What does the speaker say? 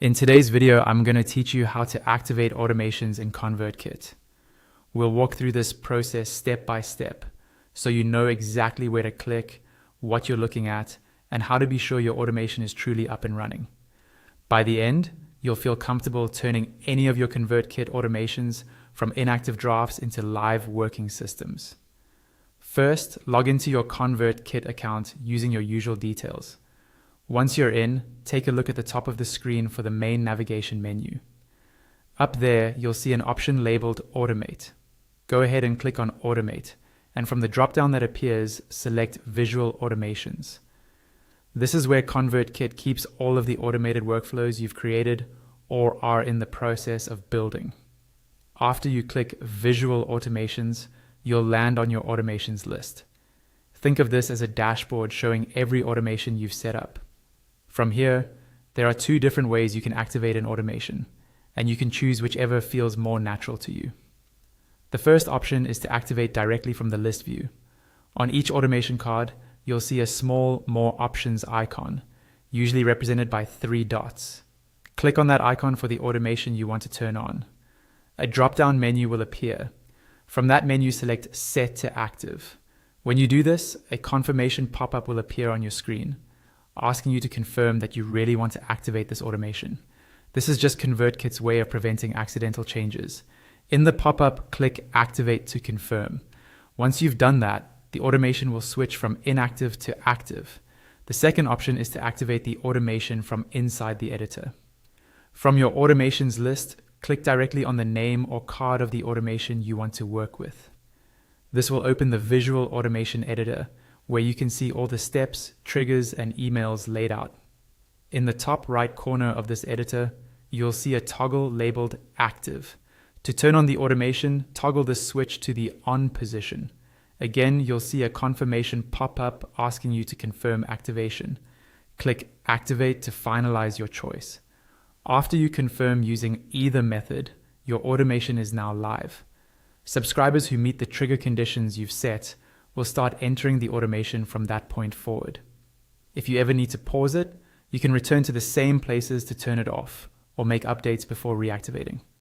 In today's video, I'm going to teach you how to activate automations in ConvertKit. We'll walk through this process step by step, so you know exactly where to click, what you're looking at, and how to be sure your automation is truly up and running. By the end, you'll feel comfortable turning any of your ConvertKit automations from inactive drafts into live working systems. First, log into your ConvertKit account using your usual details. Once you're in, take a look at the top of the screen for the main navigation menu. Up there, you'll see an option labeled Automate. Go ahead and click on Automate, and from the drop-down that appears, select Visual Automations. This is where ConvertKit keeps all of the automated workflows you've created or are in the process of building. After you click Visual Automations, you'll land on your automations list. Think of this as a dashboard showing every automation you've set up. From here, there are two different ways you can activate an automation, and you can choose whichever feels more natural to you. The first option is to activate directly from the list view. On each automation card, you'll see a small More Options icon, usually represented by 3 dots. Click on that icon for the automation you want to turn on. A drop-down menu will appear. From that menu, select Set to Active. When you do this, a confirmation pop-up will appear on your screen, asking you to confirm that you really want to activate this automation. This is just ConvertKit's way of preventing accidental changes. In the pop-up, click Activate to confirm. Once you've done that, the automation will switch from inactive to active. The second option is to activate the automation from inside the editor. From your automations list, click directly on the name or card of the automation you want to work with. This will open the Visual Automation Editor, where you can see all the steps, triggers, and emails laid out. In the top right corner of this editor, you'll see a toggle labeled Active. To turn on the automation, toggle the switch to the On position. Again, you'll see a confirmation pop up asking you to confirm activation. Click Activate to finalize your choice. After you confirm using either method, your automation is now live. Subscribers who meet the trigger conditions you've set will start entering the automation from that point forward. If you ever need to pause it, you can return to the same places to turn it off or make updates before reactivating.